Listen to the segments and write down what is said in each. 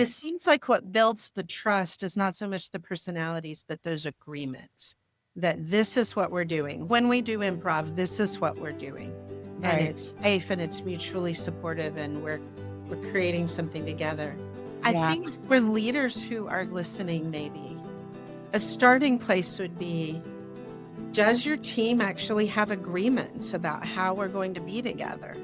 It seems like what builds the trust is not so much the personalities, but those agreements that this is what we're doing. When we do improv, this is what we're doing. And Right. it's safe and it's mutually supportive and we're creating something together. I Yeah. think for leaders who are listening, maybe a starting place would be, does your team actually have agreements about how we're going to be together?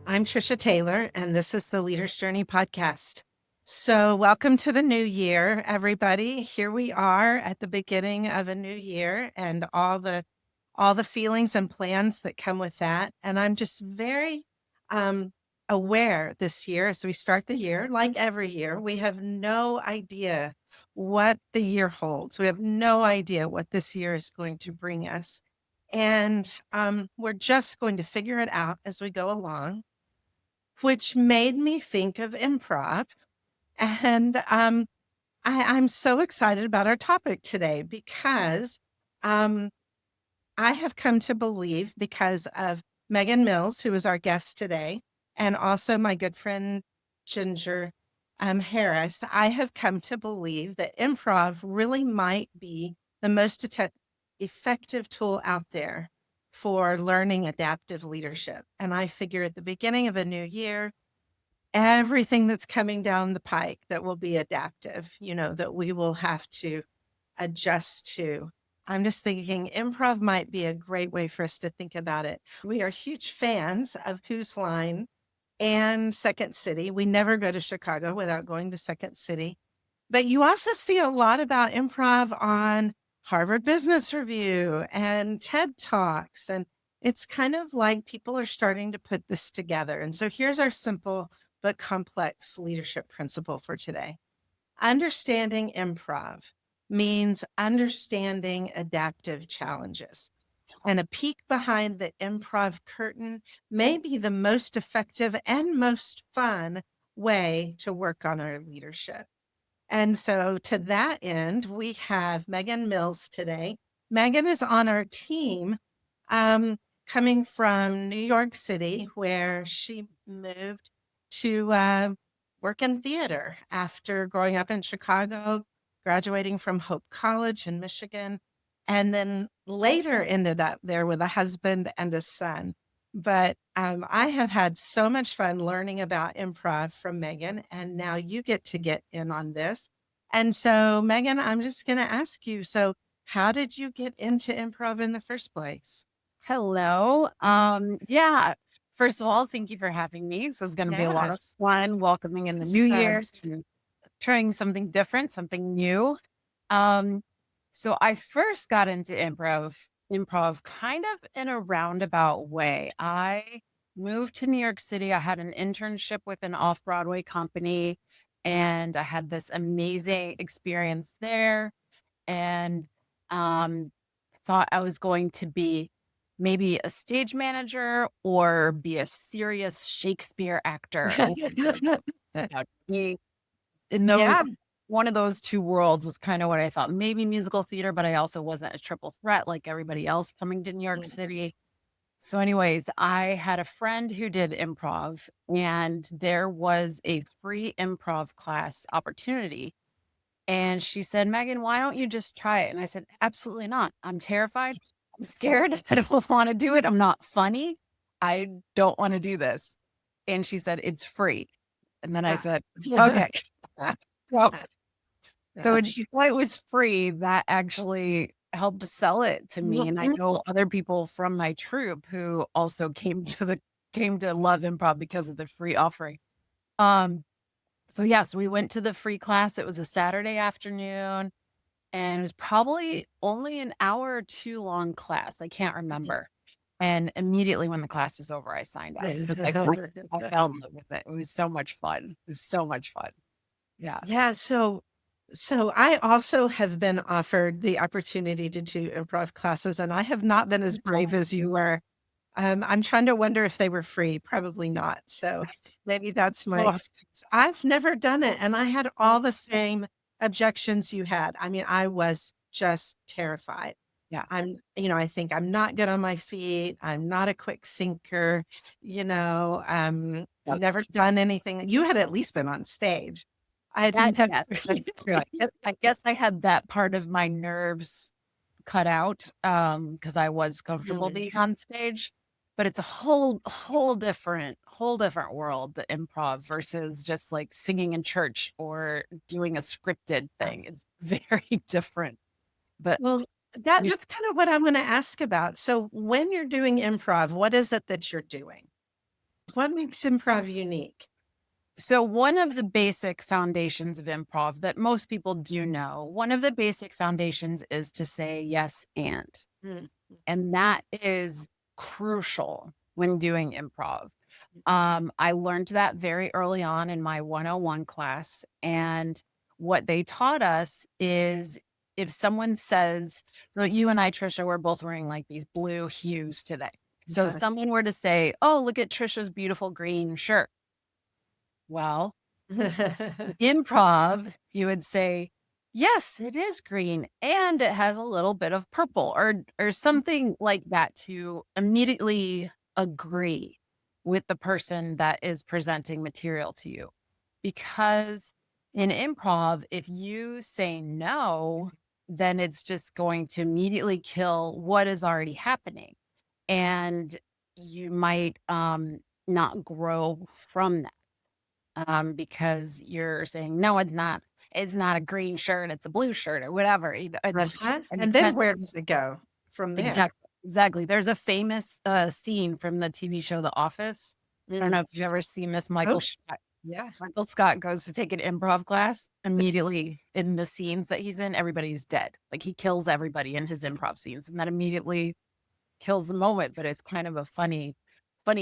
I'm Trisha Taylor, and this is the Leader's Journey podcast. So, welcome to the new year, everybody. Here we are at the beginning of a new year, and all the feelings and plans that come with that. And I'm just very aware this year as we start the year, like every year, we have no idea what the year holds. We have no idea what this year is going to bring us. And we're just going to figure it out as we go along, which made me think of improv. And I'm so excited about our topic today because um, I have come to believe, because of Megan Mills, who is our guest today, and also my good friend Ginger Harris, I have come to believe that improv really might be the most effective tool out there for learning adaptive leadership. And I figure at the beginning of a new year, everything that's coming down the pike that will be adaptive, that we will have to adjust to. I'm just thinking improv might be a great way for us to think about it. We are huge fans of Whose Line and Second City. We never go to Chicago without going to Second City. But you also see a lot about improv on Harvard Business Review and TED Talks. And it's kind of like people are starting to put this together. And so here's our simple but complex leadership principle for today. Understanding improv means understanding adaptive challenges. And a peek behind the improv curtain may be the most effective and most fun way to work on our leadership. And so, to that end, we have Megan Mills today. Megan is on our team, coming from New York City, where she moved to work in theater after growing up in Chicago, graduating from Hope College in Michigan, and then later ended up there with a husband and a son. But I have had so much fun learning about improv from Megan, and now you get in on this. And so, Megan, I'm just going to ask you, so how did you get into improv in the first place? Hello. Yeah. First of all, thank you for having me. So it's going to be a lot of Yes. fun welcoming in the It's new fun. year, and trying something different, something new. Um, so I first got into improv kind of in a roundabout way. I moved to New York City. I had an internship with an off-Broadway company, and I had this amazing experience there. And um, thought I was going to be maybe a stage manager or be a serious Shakespeare actor. And be in those, Yeah. one of those two worlds was kind of what I thought. Maybe musical theater, but I also wasn't a triple threat like everybody else coming to New York City. So, anyways, I had a friend who did improv, and there was a free improv class opportunity. And she said, Megan, why don't you just try it? And I said, absolutely not. I'm terrified. I'm scared. I don't want to do it. I'm not funny. I don't want to do this. And she said, it's free. And then I said, okay. Well, so when she said it was free, that actually helped sell it to me. And I know other people from my troupe who also came to love improv because of the free offering. Um, so yes, we went to the free class. It was a Saturday afternoon, and it was probably only an hour or two long class. I can't remember. And immediately when the class was over, I signed up because I fell in love with it. It was so much fun. It was so much fun. Yeah. Yeah, so I also have been offered the opportunity to do improv classes, and I have not been as brave as you were. I'm trying to wonder if they were free. Probably not. So maybe that's my Oh, excuse. I've never done it, and I had all the same objections you had. I mean, I was just terrified. Yeah. I think I'm not good on my feet. I'm not a quick thinker, Yep. never done anything. You had at least been on stage. I had That never. yes, that's true. I guess I had that part of my nerves cut out, because I was comfortable Mm. being on stage, but it's a whole different world, the improv versus just, like, singing in church or doing a scripted thing. It's very different, but Well, you that's kind of what I'm gonna ask about. So when you're doing improv, what is it that you're doing? What makes improv unique? So one of the basic foundations of improv that most people do know, one of the basic foundations is to say yes and. Mm, And that is crucial when doing improv. I learned that very early on in my 101 class. And what they taught us is if someone says, so you and I, Trisha, we're both wearing like these blue hues today. So if okay. someone were to say, oh, look at Trisha's beautiful green shirt. Well, improv, you would say, "Yes, it is green and it has a little bit of purple," or something like that to immediately agree with the person that is presenting material to you. Because in improv, if you say no, then it's just going to immediately kill what is already happening. And you might not grow from that because you're saying, no, it's not. It's not a green shirt. It's a blue shirt or whatever. Uh-huh. And And then where does it go from there? exactly, exactly. There's a famous scene from the TV show The Office. I don't Mm. know if you've ever seen this. Oh, Michael Scott. yeah. Michael Scott goes to take an improv class. Immediately in the scenes that he's in, everybody's dead. Like he kills everybody in his improv scenes, and that immediately kills the moment, but it's kind of a funny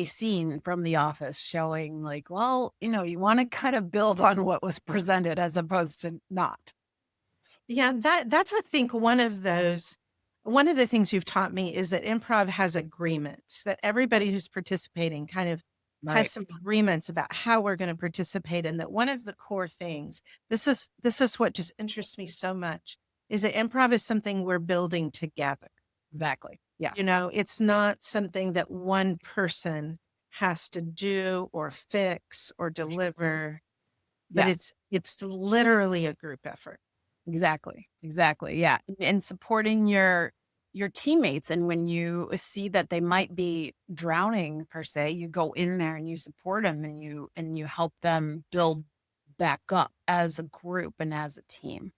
scene from The Office showing like, well, you wanna kind of build on what was presented as opposed to not. Yeah, that's I think one of the things you've taught me is that improv has agreements, that everybody who's participating kind of has Right. some agreements about how we're going to participate. And that one of the core things, this is what just interests me so much, is that improv is something we're building together. Exactly. Yeah. It's not something that one person has to do or fix or deliver, but Yes. it's literally a group effort. Exactly. Exactly. Yeah. And supporting your teammates, and when you see that they might be drowning per se, you go in there and you support them, and you help them build back up as a group and as a team.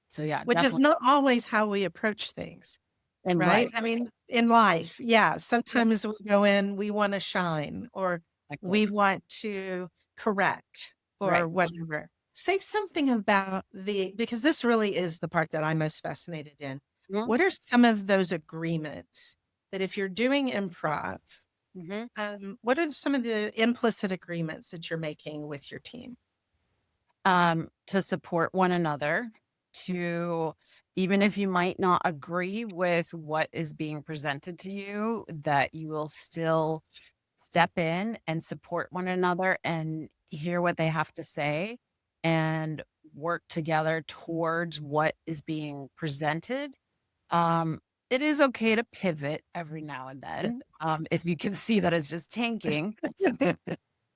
So yeah, Which is definitely. not always how we approach things, And right? right. I mean, in life, yeah, Yep. sometimes we go in, we wanna shine, or Exactly. we want to correct or Right. whatever. Say something about because this really is the part that I'm most fascinated in. Mhm. What are some of those agreements that if you're doing improv, Mhm. what are some of the implicit agreements that you're making with your team? To support one another, to even if you might not agree with what is being presented to you, that you will still step in and support one another and hear what they have to say and work together towards what is being presented. Um, it is okay to pivot every now and then if you can see that it's just tanking.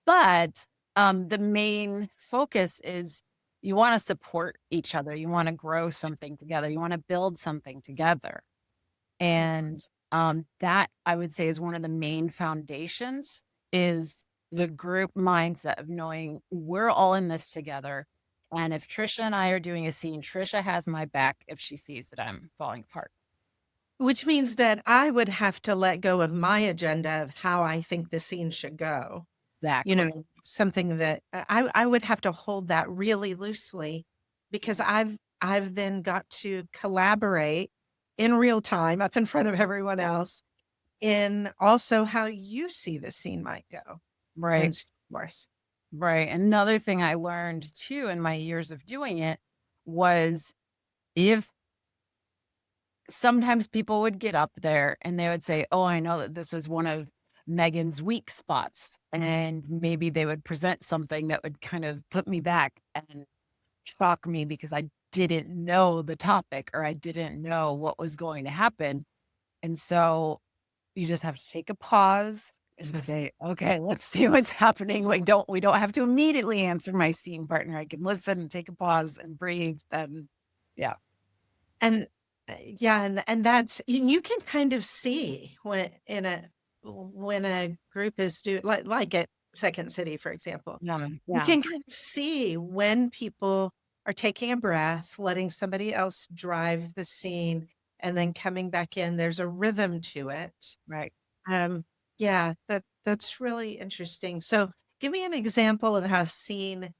But, the main focus is you wanna support each other, you wanna grow something together, you wanna build something together, and, that I would say is one of the main foundations is the group mindset of knowing we're all in this together, and if Trisha and I are doing a scene, Trisha has my back if she sees that I'm falling apart. Which means that I would have to let go of my agenda of how I think the scene should go. Exactly. Something that I would have to hold that really loosely because Mhm. I've then got to collaborate in real time up in front of everyone else in also how you see the scene might go Right. and so forth. Right. Another thing I learned too in my years of doing it was if sometimes people would get up there and they would say, oh, I know that this is one of Megan's weak spots. And maybe they would present something that would kind of put me back and shock me because I didn't know the topic or I didn't know what was going to happen. And so you just have to take a pause and say, okay, let's see what's happening. We don't have to immediately answer my scene partner. I can listen and take a pause and breathe. And yeah. And yeah, and that's you can kind of see when a group is like at Second City, for example. Yeah. You Yeah. can kind of see when people are taking a breath, letting somebody else drive the scene, and then coming back in. There's a rhythm to it. Right. Um, yeah, that's really interesting. So give me an example of how a scene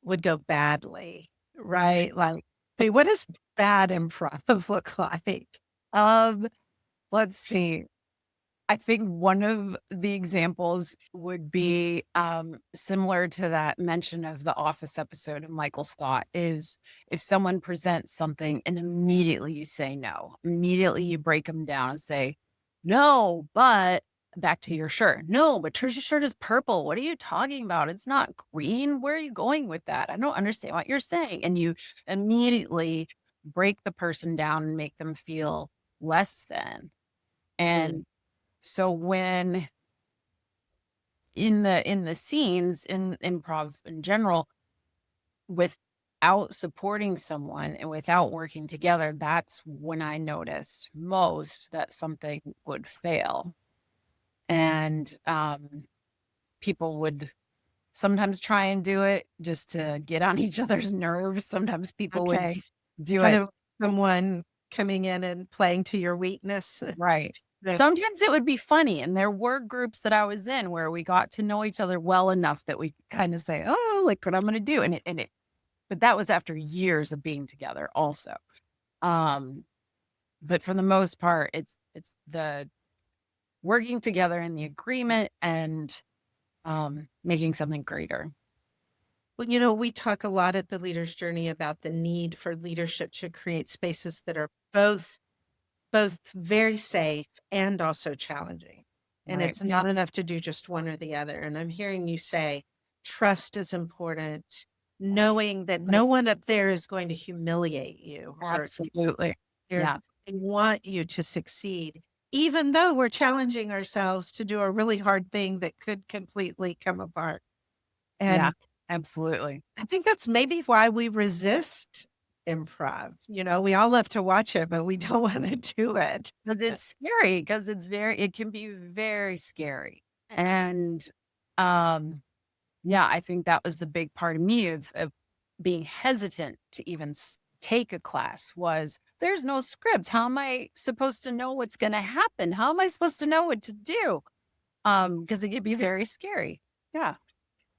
would go badly, right? Like, hey, what does bad improv look like? Um, let's see. I think one of the examples would be similar to that mention of the Office episode of Michael Scott is if someone presents something and immediately you say no, immediately you break them down and say, no, but back to your shirt. No, but Trisha's shirt is purple. What are you talking about? It's not green. Where are you going with that? I don't understand what you're saying. And you immediately break the person down and make them feel less than. Mm, And so when in the scenes in improv in general, without supporting someone and without working together, that's when I noticed most that something would fail. And people would sometimes try and do it just to get on each other's nerves. Sometimes people would okay. do Kind it. of someone coming in and playing to your weakness. Right. The- Sometimes it would be funny, and there were groups that I was in where we got to know each other well enough that we kind of say, "Oh, like what I'm gonna do," and it but that was after years of being together also. Um, but for the most part, it's the working together and the agreement and, making something greater. Well, we talk a lot at the Leader's Journey about the need for leadership to create spaces that are both very safe and also challenging. And Right. it's not enough to do just one or the other. And I'm hearing you say trust is important, Yes. knowing that no one up there is going to humiliate you or Absolutely. they're- Yeah. they want you to succeed, even though we're challenging ourselves to do a really hard thing that could completely come apart. Yeah. And Absolutely. I think that's maybe why we resist improv. We all love to watch it, but we don't want to do it. 'Cause it's scary, because it can be very scary. And, um yeah, I think that was the big part of me of being hesitant to even take a class was there's no script. How am I supposed to know what's going to happen? How am I supposed to know what to do? Because it could be very scary. Yeah,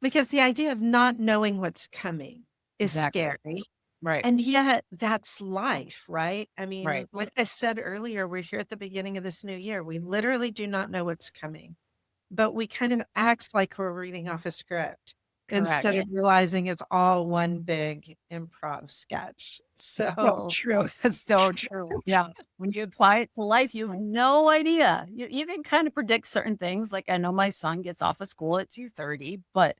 Because the idea of not knowing what's coming is exactly. scary. Right. And yet that's life, right? I mean, Right. like I said earlier, we're here at the beginning of this new year. We literally do not know what's coming, but we kind of act like we're reading off a script instead Correct. of realizing it's all one big improv sketch. It's so So, true. It's so true. Yeah. When you apply it to life, you have no idea. You can kind of predict certain things. Like I know my son gets off of school at 2:30, but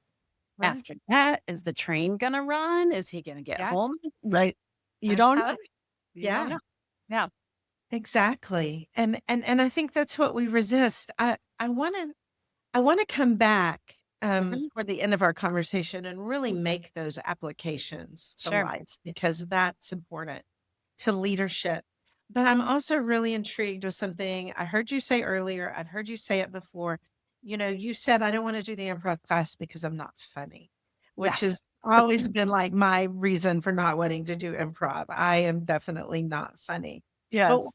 right. after that, is the train gonna run? Is he gonna get Yeah. home? Like, you don't Uh-huh. know. You don't Yeah. know. Yeah. Exactly. And I think that's what we resist. I want to come back Mhm. for the end of our conversation and really make those applications to Sure. life because that's important to leadership. But I'm also really intrigued with something I heard you say earlier. I've heard you say it before. You said I don't want to do the improv class because I'm not funny, which Yes. has always been like my reason for not wanting to do improv. I am definitely not funny. But Yes.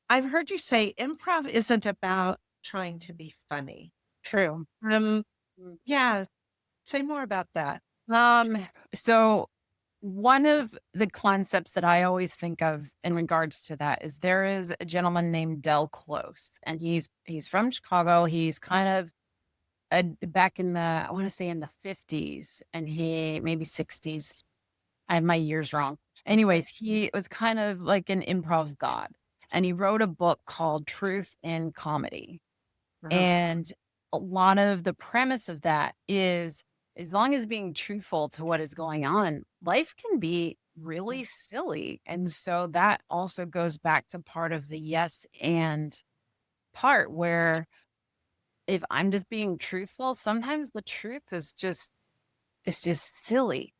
I've heard you say improv isn't about trying to be funny. True. Um, Mm. yeah, say more about that. So one of the concepts that I always think of in regards to that is there is a gentleman named Del Close, and he's from Chicago. He's kind of back in the I want to say in the 50s, and he maybe 60s. I have my years wrong. Anyways, he was kind of like an improv god, and he wrote a book called Truth in Comedy. Wow. And a lot of the premise of that is as long as being truthful to what is going on, life can be really silly. And so that also goes back to part of the yes and part where if I'm just being truthful, sometimes the truth is just it's just silly.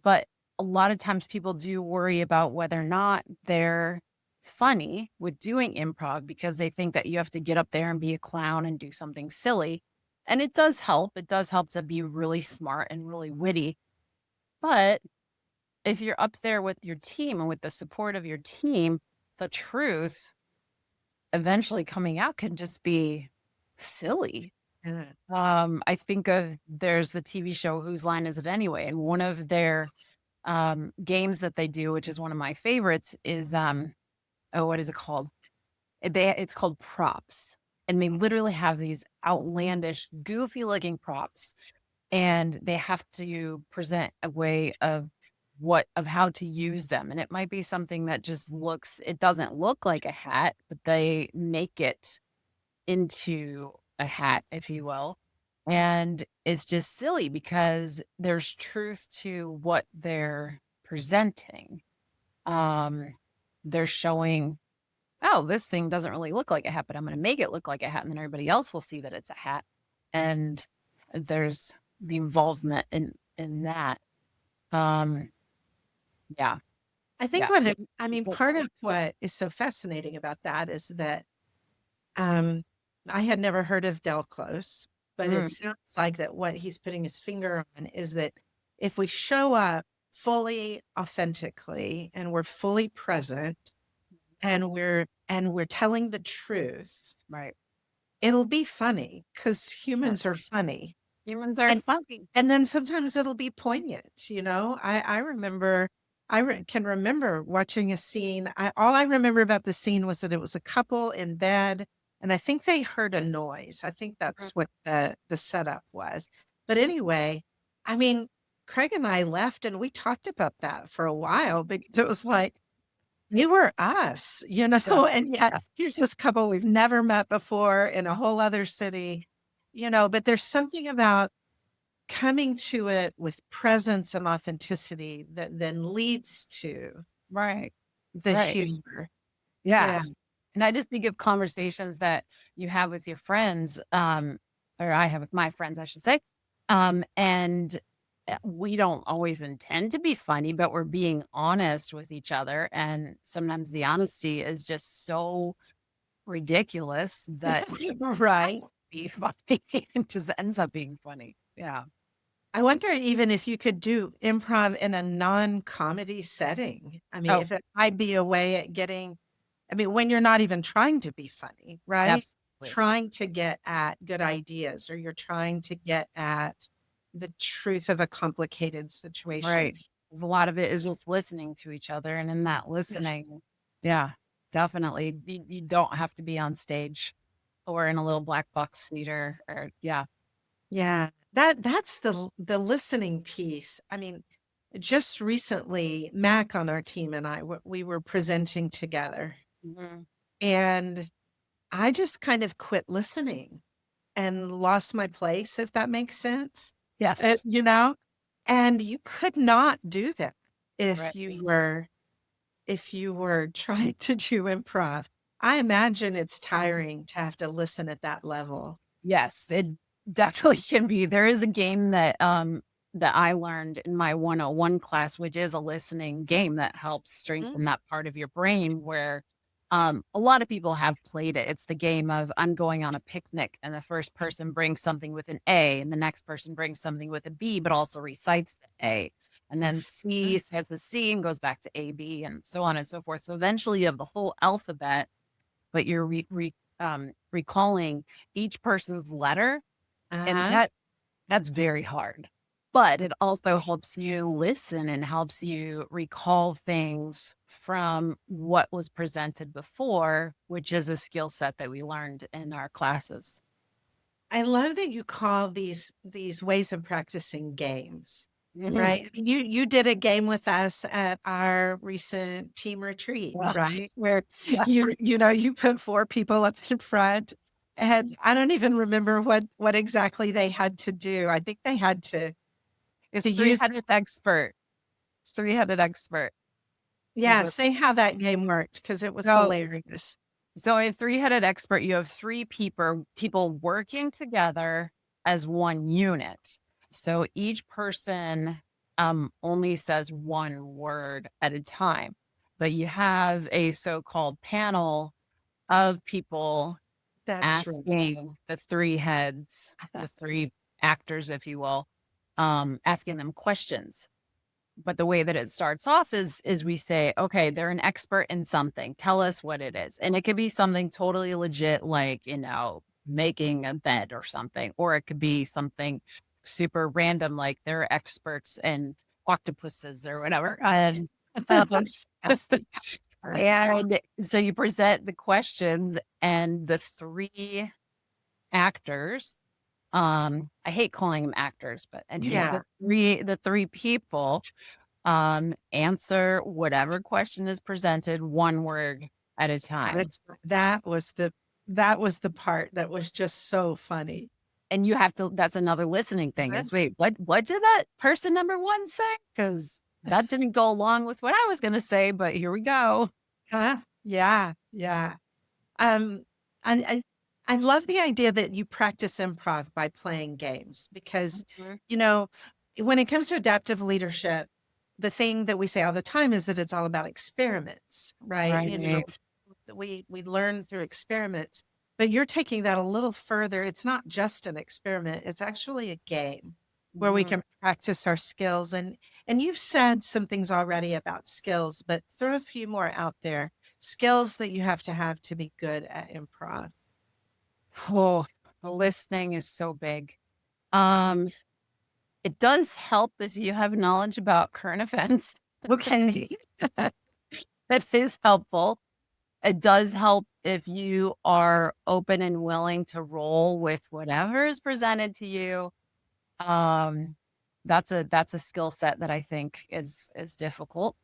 But a lot of times people do worry about whether or not they're funny with doing improv because they think that you have to get up there and be a clown and do something silly. And it does help. It does help to be really smart and really witty. But if you're up there with your team and with the support of your team, the truth eventually coming out can just be silly. Yeah. I think of there's the TV show Whose Line Is It Anyway? And one of their games that they do, which is one of my favorites, is oh, what is it called? It's called props. And they literally have these outlandish, goofy looking props. And they have to present a way of how to use them. And it might be something that just it doesn't look like a hat, but they make it into a hat, if you will. And it's just silly because there's truth to what they're presenting. They're showing, oh, this thing doesn't really look like a hat, but I'm going to make it look like a hat. And then everybody else will see that it's a hat. And there's the involvement in that. Yeah. I think Yeah. part of what is so fascinating about that is that I had never heard of Del Close, but it sounds like that what he's putting his finger on is that if we show up fully authentically and we're fully present and we're telling the truth, Right. it'll be funny because humans are funny. Humans are funny. And then sometimes it'll be poignant, you know? I remember can remember watching a scene. All I remember about the scene was that it was a couple in bed, and I think they heard a noise. I think that's what the setup was. But anyway, I mean, Craig and I left and we talked about that for a while because it was like, you were us, you know, and yet here's this couple we've never met before in a whole other city, you know, but there's something about coming to it with presence and authenticity that then leads to Right. the Right. humor. Yeah. Yeah. And I just think of conversations that you have with your friends, or I have with my friends, I should say. And we don't always intend to be funny, but we're being honest with each other. And sometimes the honesty is just so ridiculous that it Right. has to be funny. It just ends up being funny. Yeah. I wonder even if you could do improv in a non-comedy setting. I mean, Oh, if it might be a way at getting, I mean, when you're not even trying to be funny, right? absolutely. Trying to get at good ideas, or you're trying to get at the truth of a complicated situation. Right. 'Cause a lot of it is just listening to each other. And in that listening, yeah, definitely. You don't have to be on stage or in a little black box theater or yeah. Yeah, that's the listening piece. I mean, just recently, Mac on our team and we were presenting together, Mhm. and I just kind of quit listening and lost my place, if that makes sense. Yes. You know, and you could not do that Right. if you were trying to do improv. I imagine it's tiring to have to listen at that level. Yes, it definitely can be. There is a game that I learned in my 101 class, which is a listening game that helps strengthen that part of your brain where a lot of people have played it. It's the game of I'm going on a picnic and the first person brings something with an A and the next person brings something with a B, but also recites the A. And then C says the C and goes back to A, B, and so on and so forth. So eventually you have the whole alphabet, but you're recalling each person's letter, and Uh-huh. that's very hard. But it also helps you listen and helps you recall things from what was presented before, which is a skill set that we learned in our classes. I love that you call these ways of practicing games, Mhm. right? I mean, you did a game with us at our recent team retreat, Well, right? where You know, you put 4 people up in front, and I don't even remember what exactly they had to do. I think they had to it's use three-headed expert. Three-headed expert. Yeah, say how that game worked because it was So, hilarious. so a three-headed expert, you have three people working together as one unit. So each person only says one word at a time, but you have a so-called panel of people That's right. asking the three heads, the three actors, if you will, asking them questions. But the way that it starts off is we say, okay, they're an expert in something. Tell us what it is. And it could be something totally legit, like, making a bed or something, or it could be something super random, like they're experts in octopuses or whatever. And, um, and so you present the questions, and the three actors, I hate calling them actors, but anyways, Yeah. the three people answer whatever question is presented one word at a time. That was the part that was just so funny. And you have to, that's another listening thing, Uh-huh. is wait, what did that person number one say? Because that didn't go along with what I was going to say, but here we go. Huh? Yeah, yeah. Um, and I love the idea that you practice improv by playing games because, Mhm. you know, when it comes to adaptive leadership, the thing that we say all the time is that it's all about experiments, right? Right. We learn through experiments, but you're taking that a little further. It's not just an experiment, it's actually a game where we Mhm. can practice our skills. And you've said some things already about skills, but throw a few more out there. Skills that you have to be good at improv. Oh, the listening is so big. Um, it does help if you have knowledge about current events. Okay. That is helpful. It does help if you are open and willing to roll with whatever is presented to you. Um, that's a skill set that I think is difficult.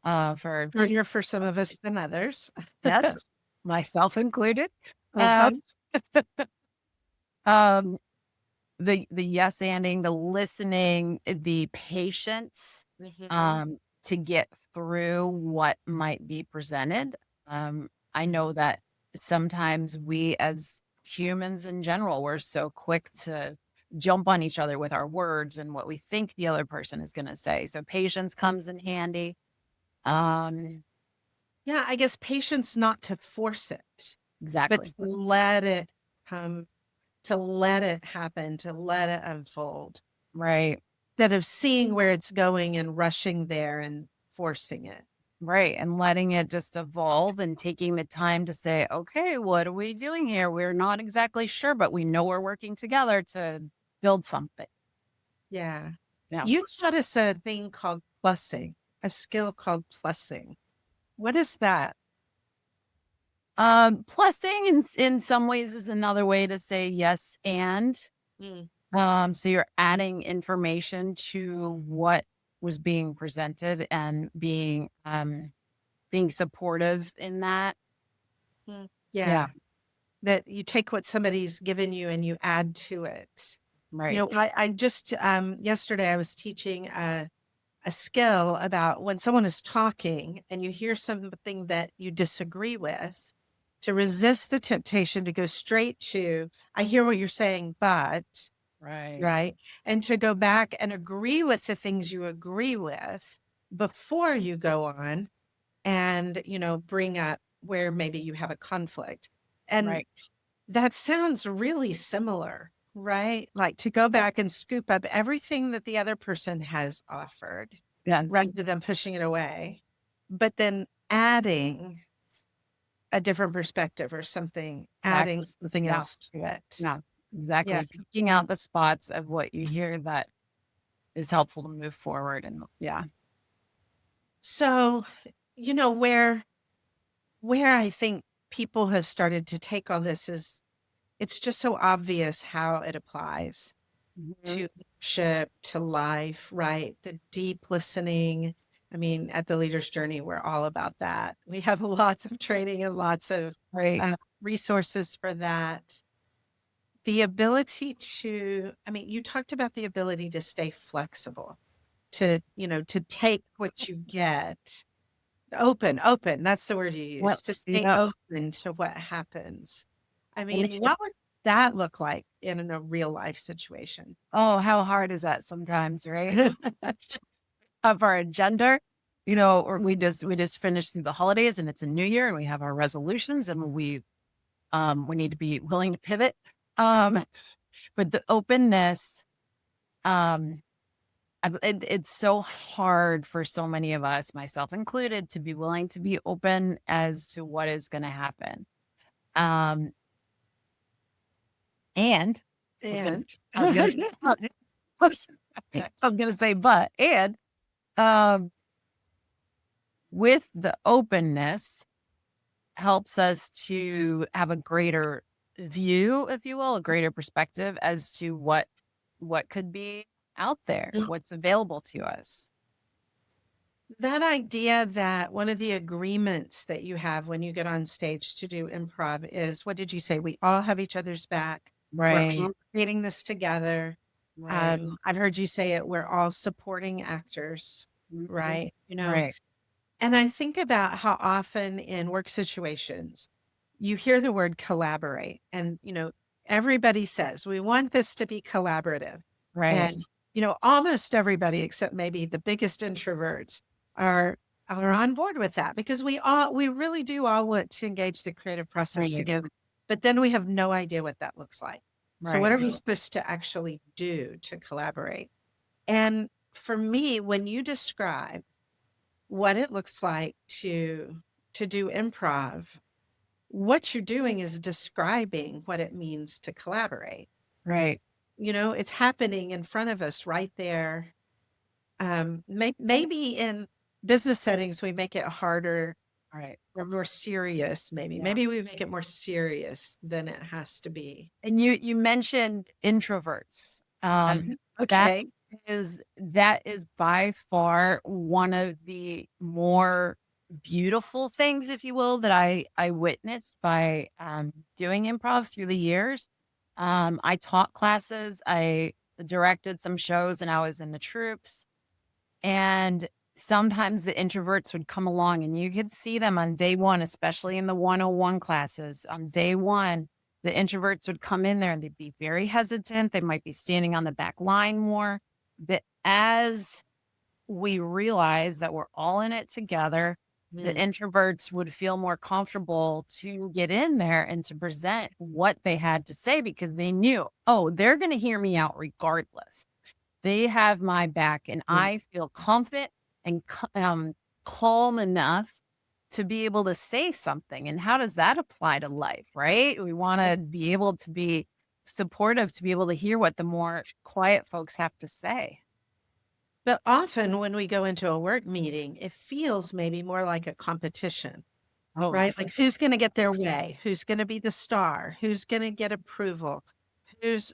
For Harder for some of us than others. Yes, myself included. Uh-huh. Um, um, the yes anding, the listening, the patience, Mhm. to get through what might be presented. I know that sometimes we as humans in general, we're so quick to jump on each other with our words and what we think the other person is going to say. So patience comes in handy. Um, Yeah, I guess patience not to force it, but exactly. to let it come, to let it happen, to let it unfold, Right. instead of seeing where it's going and rushing there and forcing it. Right. And letting it just evolve and taking the time to say, okay, what are we doing here? We're not exactly sure, but we know we're working together to build something. Yeah. Yeah. You taught us a thing called plussing, a skill called plussing. What is that? Plussing in some ways is another way to say yes and. Mm. So you're adding information to what was being presented and being supportive in that. Mm. Yeah. Yeah. That you take what somebody's given you and you add to it. Right. I just yesterday I was teaching a skill about when someone is talking and you hear something that you disagree with, to resist the temptation to go straight to, I hear what you're saying, but, Right. right? And to go back and agree with the things you agree with before you go on and, bring up where maybe you have a conflict. And Right. that sounds really similar, right? Like to go back and scoop up everything that the other person has offered Yes. rather than pushing it away, but then adding a different perspective or something, adding Exactly. something Yeah. else to it. Yeah. Yeah. Exactly. Picking out the spots of what you hear that is helpful to move forward. And yeah. So, where I think people have started to take all this is it's just so obvious how it applies Mhm. to leadership, to life, right? The deep listening. I mean, at the Leader's Journey, we're all about that. We have lots of training and lots of Right. resources for that. The ability to, I mean, you talked about the ability to stay flexible, to take what you get. Open. That's the word you What use, to stay yeah. open to what happens. I And mean, what would that look like in a real life situation? oh, how hard is that sometimes, right? Of our agenda, or we just finished through the holidays and it's a new year and we have our resolutions and we need to be willing to pivot. Um, but the openness, um, it's so hard for so many of us, myself included, to be willing to be open as to what is going to happen. Um, and I was gonna, And I was gonna, I was gonna say, um, with the openness helps us to have a greater view, if you will, a greater perspective as to what could be out there, what's available to us. that idea that one of the agreements that you have when you get on stage to do improv is, what did you say? We all have each other's back. We're Right. all creating this together. Right. I've heard you say it, we're all supporting actors, Mhm. right? Right. And I think about how often in work situations you hear the word collaborate, and everybody says we want this to be collaborative. Right. And almost everybody except maybe the biggest introverts are on board with that, because we really do all want to engage the creative process Right. together. But then we have no idea what that looks like. So what Right. are we supposed to actually do to collaborate? And for me, when you describe what it looks like to do improv, what you're doing is describing what it means to collaborate. Right. It's happening in front of us right there. Maybe in business settings we make it harder Right. or more serious. Maybe Yeah. maybe we make it more serious than it has to be. And you mentioned introverts. That Okay. that is by far one of the more beautiful things, if you will, that I witnessed by doing improv through the years. I taught classes, I directed some shows, and I was in the troops. And sometimes the introverts would come along and you could see them on day one, especially in the 101 classes. On day one, the introverts would come in there and they'd be very hesitant. They might be standing on the back line more. But as we realize that we're all in it together, the Mm. introverts would feel more comfortable to get in there and to present what they had to say because they knew, oh, they're going to hear me out regardless. They have my back, and Mm. I feel confident and calm enough to be able to say something. And how does that apply to life, right? We want to be able to be supportive, to be able to hear what the more quiet folks have to say. But often when we go into a work meeting, it feels maybe more like a competition, Oh, right? Like who's going to get their way? Who's going to be the star? Who's going to get approval? Whose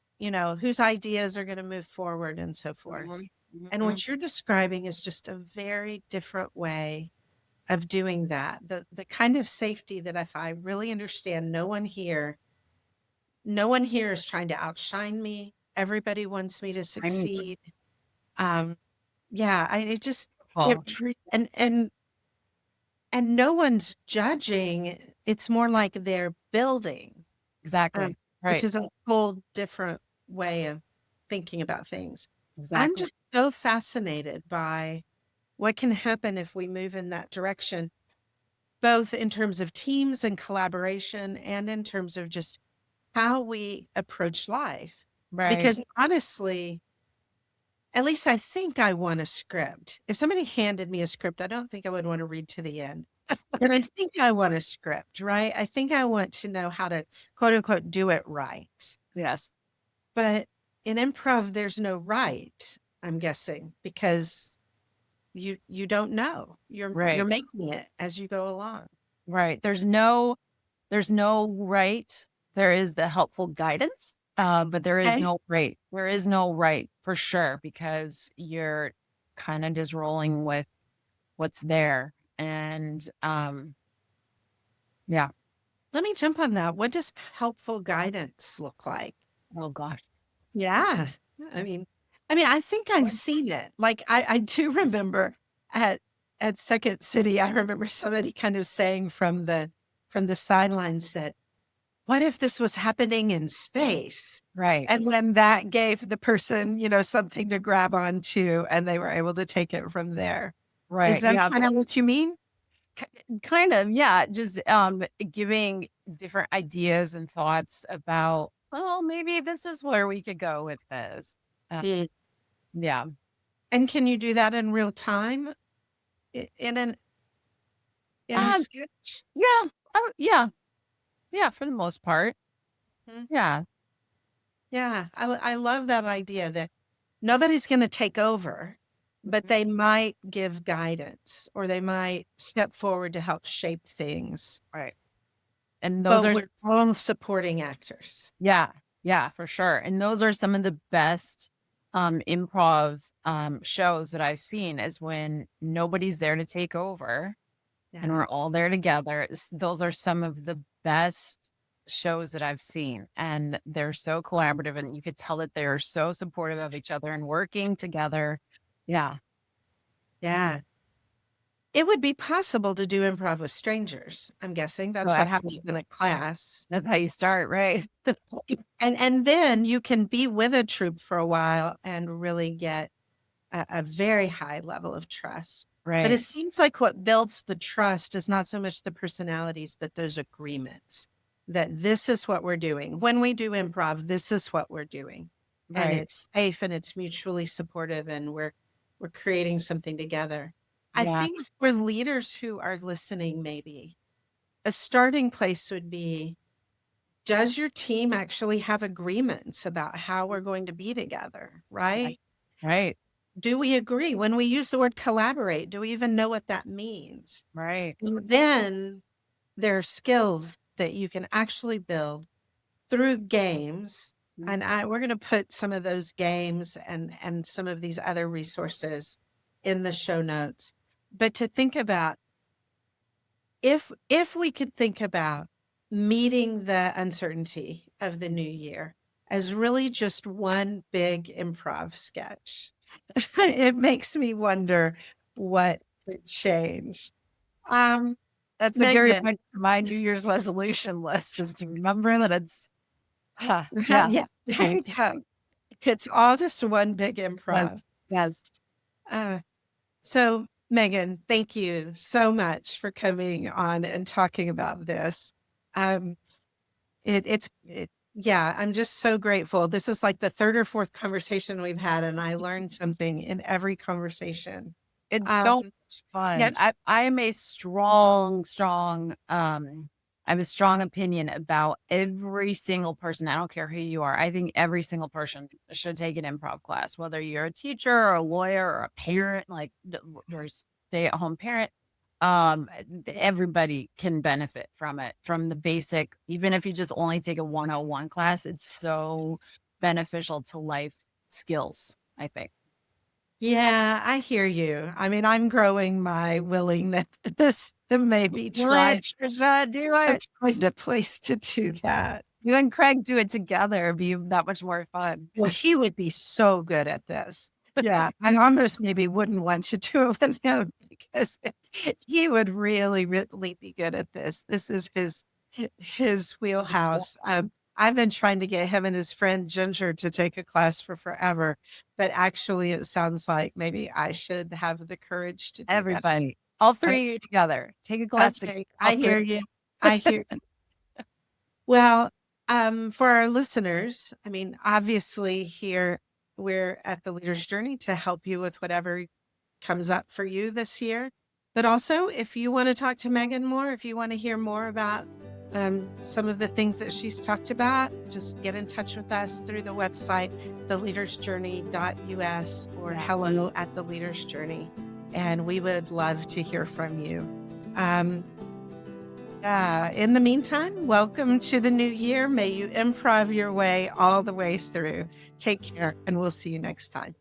ideas are going to move forward and so forth. mhm, And mhm. what you're describing is just a very different way of doing that. The kind of safety that, if I really understand, no one here is trying to outshine me. Everybody wants me to I'm succeed. Um, yeah, it just it oh, and no one's judging. It's more like they're building, um, exactly. which Right. is a whole different way of thinking about things. I'm Exactly. just so fascinated by what can happen if we move in that direction, both in terms of teams and collaboration and in terms of just how we approach life. Right. Because honestly, at least I think I want a script. If somebody handed me a script, I don't think I would want to read to the end. But I think I want a script, right? I think I want to know how to, quote unquote, do it right. Yes. But in improv, there's no right, I'm guessing, because you don't know. You're Right. making it as you go along. Right. There's no right. There is the helpful guidance, but there is Okay. no right. There is no right for sure because you're kind of just rolling with what's there. And yeah. Let me jump on that. What does helpful guidance look like? Oh gosh. Yeah. I mean, I think I've seen it. Like I do remember at at Second City, I remember somebody kind of saying from the sidelines said, what if this was happening in space? Right. And then that gave the person, something to grab onto, and they were able to take it from there. Is Right. that Yeah. kind of what you mean? Kind of. Yeah. Just giving different ideas and thoughts about, well, maybe this is where we could go with this. Uh, Mm. yeah. And can you do that in real time in a Um, sketch? yeah. Yeah. Yeah. For the most part. Mhm. Yeah. Yeah, I love that idea that nobody's going to take over, but Mhm. they might give guidance or they might step forward to help shape things. Right. And those But are, we're all supporting actors. yeah. Yeah, for sure. And those are some of the best improv shows that I've seen is when nobody's there to take over and Yeah. we're all there together. Those are some of the best shows that I've seen. And they're so collaborative and you could tell that they're so supportive of each other and working together. Yeah. Yeah. It would be possible to do improv with strangers. I'm guessing Oh, that's what happens absolutely. in a class. That's how you start, right? And then you can be with a troupe for a while and really get a very high level of trust. But it Right. seems like what builds the trust is not so much the personalities, but those agreements that this is what we're doing. When we do improv, this is what we're doing. And Right. it's safe and it's mutually supportive and we're creating something together. I Yeah. think for leaders who are listening, maybe a starting place would be, does your team actually have agreements about how we're going to be together? Right. Right? Right. Do we agree? When we use the word collaborate, do we even know what that means? Right. And then there are skills that you can actually build through games. And we're going to put some of those games and some of these other resources in the show notes. But to think about, if we could think about meeting the uncertainty of the new year as really just one big improv sketch, it makes me wonder what would change. Um, That's a good Megan, point for my New Year's resolution list, just to remember that it's, yeah. yeah, there you go. It's all just one big Yes. improv. Yes. Uh, so, Megan, thank you so much for coming on and talking about this. Um, yeah, I'm just so grateful. This is like the third or fourth conversation we've had, and I learned something in every conversation. It's Um, so much yeah, fun. I am a strong, I have a strong opinion about every single person. I don't care who you are. I think every single person should take an improv class, whether you're a teacher or a lawyer or a parent, like or a stay-at-home parent. Everybody can benefit from it, from the basic, even if you just only take a 101 class, it's so beneficial to life skills, I think. yeah, I hear you. I mean, I'm growing my willingness to maybe Do it, try Trisha, do to it. find a place to do that. You and Craig do it together. It'd be that much more fun. Well, he would be so good at this. Yeah, I almost maybe wouldn't want to do it with him because he would really, really be good at this. This is his wheelhouse. I've been trying to get him and his friend Ginger to take a class for forever, but actually, it sounds like maybe I should have the courage to do that. Everybody, all Uh, three of you together. Take a class together. Okay, All I three. hear you. I hear. Well, for our listeners, I mean, obviously, here we're at the Leader's Journey to help you with whatever comes up for you this year. But also, if you want to talk to Megan more, if you want to hear more about some of the things that she's talked about, just get in touch with us through the website, theleadersjourney.us or hello at the Leader's Journey. And we would love to hear from you. In the meantime, welcome to the new year. May you improv your way all the way through. Take care, and we'll see you next time.